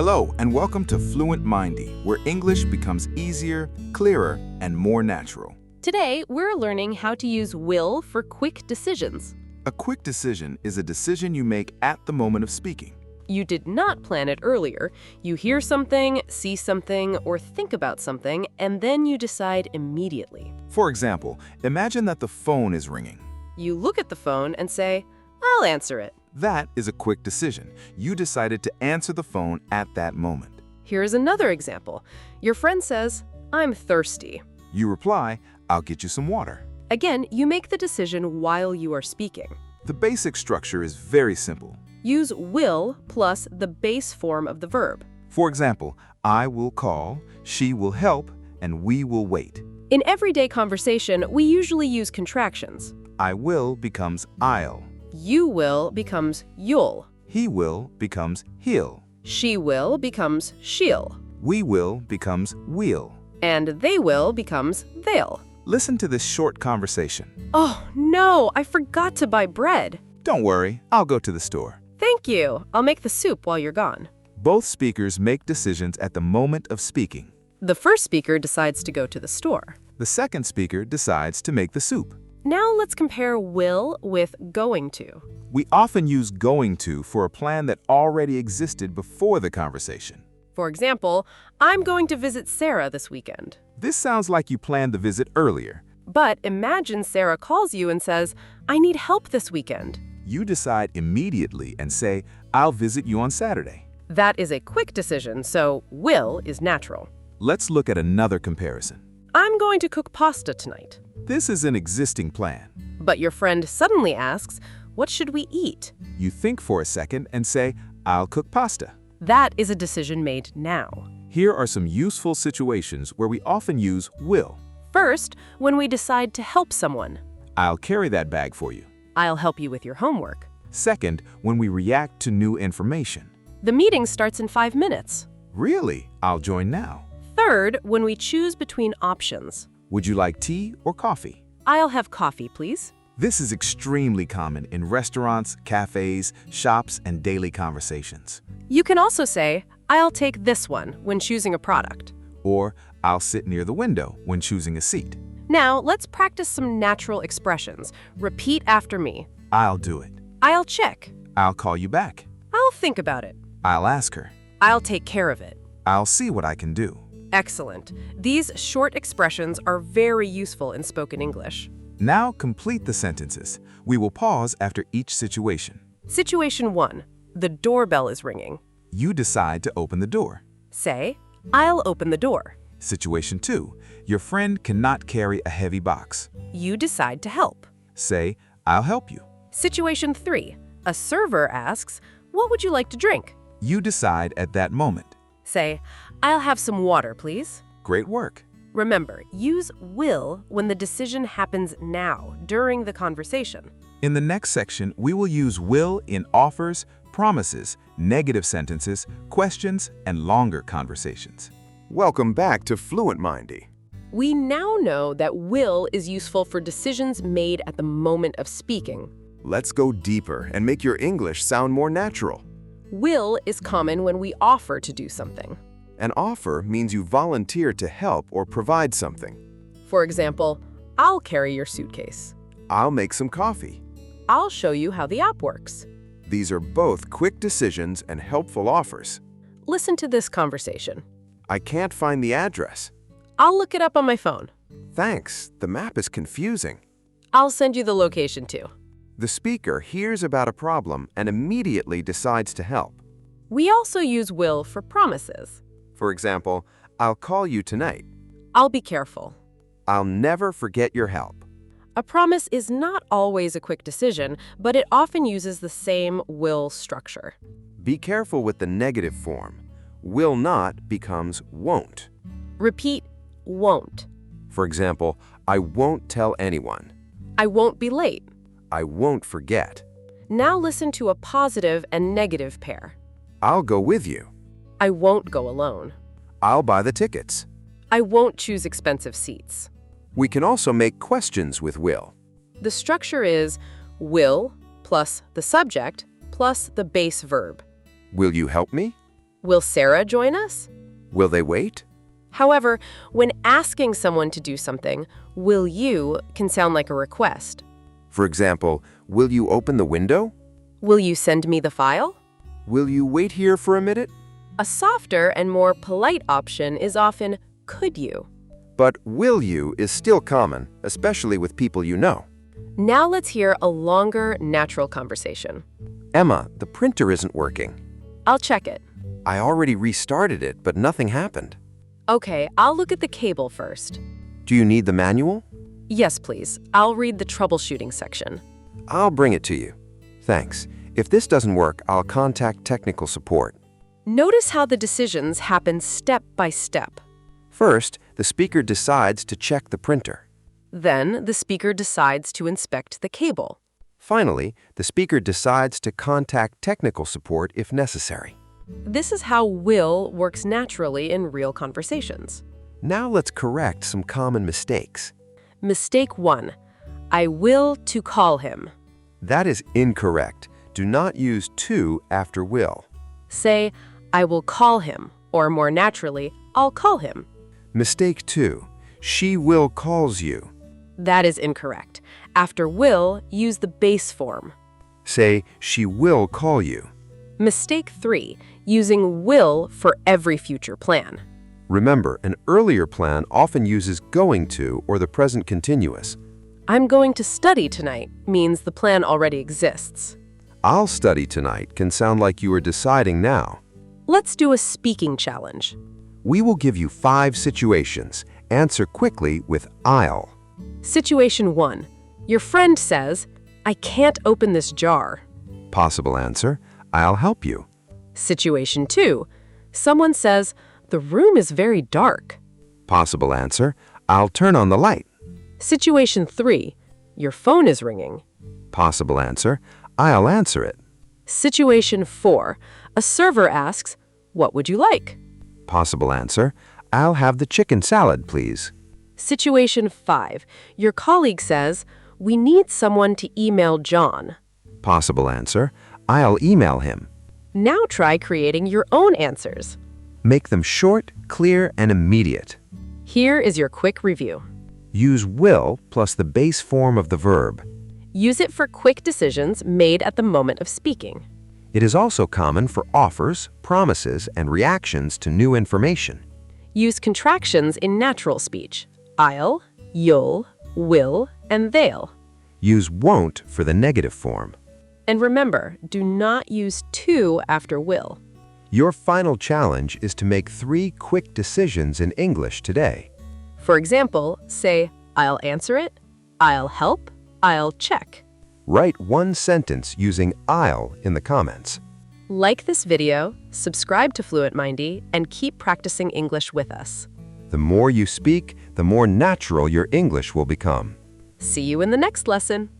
Hello, and welcome to FluentMindee, where English becomes easier, clearer, and more natural. Today, we're learning how to use will for quick decisions. A quick decision is a decision you make at the moment of speaking. You did not plan it earlier. You hear something, see something, or think about something, and then you decide immediately. For example, imagine that the phone is ringing. You look at the phone and say, "I'll answer it." That is a quick decision. You decided to answer the phone at that moment. Here's another example. Your friend says, "I'm thirsty." You reply, "I'll get you some water." Again, you make the decision while you are speaking. The basic structure is very simple. Use will plus the base form of the verb. For example, I will call, she will help, and we will wait. In everyday conversation, we usually use contractions. I will becomes I'll. You will becomes you'll. He will becomes he'll. She will becomes she'll. We will becomes we'll. And they will becomes they'll. Listen to this short conversation. Oh, no, I forgot to buy bread. Don't worry, I'll go to the store. Thank you. I'll make the soup while you're gone. Both speakers make decisions at the moment of speaking. The first speaker decides to go to the store. The second speaker decides to make the soup. Now let's compare will with going to. We often use going to for a plan that already existed before the conversation. For example, I'm going to visit Sarah this weekend. This sounds like you planned the visit earlier. But imagine Sarah calls you and says, "I need help this weekend." You decide immediately and say, "I'll visit you on Saturday." That is a quick decision, so will is natural. Let's look at another comparison. I'm going to cook pasta tonight. This is an existing plan. But your friend suddenly asks, "What should we eat?" You think for a second and say, "I'll cook pasta." That is a decision made now. Here are some useful situations where we often use will. First, when we decide to help someone. I'll carry that bag for you. I'll help you with your homework. Second, when we react to new information. The meeting starts in 5 minutes. Really? I'll join now. Third, when we choose between options. Would you like tea or coffee? I'll have coffee, please. This is extremely common in restaurants, cafes, shops, and daily conversations. You can also say, "I'll take this one" when choosing a product. Or, I'll sit near the window when choosing a seat. Now, let's practice some natural expressions. Repeat after me. I'll do it. I'll check. I'll call you back. I'll think about it. I'll ask her. I'll take care of it. I'll see what I can do. Excellent. These short expressions are very useful in spoken English. Now complete the sentences. We will pause after each situation. Situation 1. The doorbell is ringing. You decide to open the door. Say, "I'll open the door." Situation 2. Your friend cannot carry a heavy box. You decide to help. Say, "I'll help you." Situation 3. A server asks, "What would you like to drink?" You decide at that moment. Say, "I'll have some water, please." Great work. Remember, use will when the decision happens now, during the conversation. In the next section, we will use will in offers, promises, negative sentences, questions, and longer conversations. Welcome back to FluentMindee. We now know that will is useful for decisions made at the moment of speaking. Let's go deeper and make your English sound more natural. Will is common when we offer to do something. An offer means you volunteer to help or provide something. For example, "I'll carry your suitcase." I'll make some coffee. "I'll show you how the app works." These are both quick decisions and helpful offers. Listen to this conversation. I can't find the address. "I'll look it up on my phone." Thanks, the map is confusing. "I'll send you the location too." The speaker hears about a problem and immediately decides to help. We also use will for promises. For example, I'll call you tonight. "I'll be careful." I'll never forget your help. A promise is not always a quick decision, but it often uses the same will structure. Be careful with the negative form. Will not becomes won't. Repeat won't. For example, I won't tell anyone. I won't be late. I won't forget. Now listen to a positive and negative pair. I'll go with you. I won't go alone. I'll buy the tickets. I won't choose expensive seats. We can also make questions with will. The structure is will plus the subject plus the base verb. Will you help me? Will Sarah join us? Will they wait? However, when asking someone to do something, will you can sound like a request. For example, will you open the window? Will you send me the file? Will you wait here for a minute? A softer and more polite option is often, could you? But will you is still common, especially with people you know. Now let's hear a longer, natural conversation. Emma, the printer isn't working. I'll check it. I already restarted it, but nothing happened. Okay, I'll look at the cable first. Do you need the manual? Yes, please. I'll read the troubleshooting section. I'll bring it to you. Thanks. If this doesn't work, I'll contact technical support. Notice how the decisions happen step by step. First, the speaker decides to check the printer. Then, the speaker decides to inspect the cable. Finally, the speaker decides to contact technical support if necessary. This is how will works naturally in real conversations. Now let's correct some common mistakes. Mistake 1. I will to call him. That is incorrect. Do not use to after will. Say, I will call him, or more naturally, I'll call him. Mistake 2. She will calls you. That is incorrect. After will, use the base form. Say, she will call you. Mistake 3. Using will for every future plan. Remember, an earlier plan often uses going to or the present continuous. I'm going to study tonight means the plan already exists. I'll study tonight can sound like you are deciding now. Let's do a speaking challenge. We will give you 5 situations. Answer quickly with I'll. Situation 1. Your friend says, I can't open this jar. Possible answer, I'll help you. Situation 2. Someone says, the room is very dark. Possible answer, I'll turn on the light. Situation 3. Your phone is ringing. Possible answer, I'll answer it. Situation 4. A server asks, what would you like? Possible answer, I'll have the chicken salad, please. Situation 5. Your colleague says, we need someone to email John. Possible answer, I'll email him. Now try creating your own answers. Make them short, clear, and immediate. Here is your quick review. Use will plus the base form of the verb. Use it for quick decisions made at the moment of speaking. It is also common for offers, promises, and reactions to new information. Use contractions in natural speech. I'll, you'll, will, and they'll. Use won't for the negative form. And remember, do not use to after will. Your final challenge is to make 3 quick decisions in English today. For example, say, I'll answer it, I'll help, I'll check. Write 1 sentence using I'll in the comments. Like this video, subscribe to FluentMindee, and keep practicing English with us. The more you speak, the more natural your English will become. See you in the next lesson.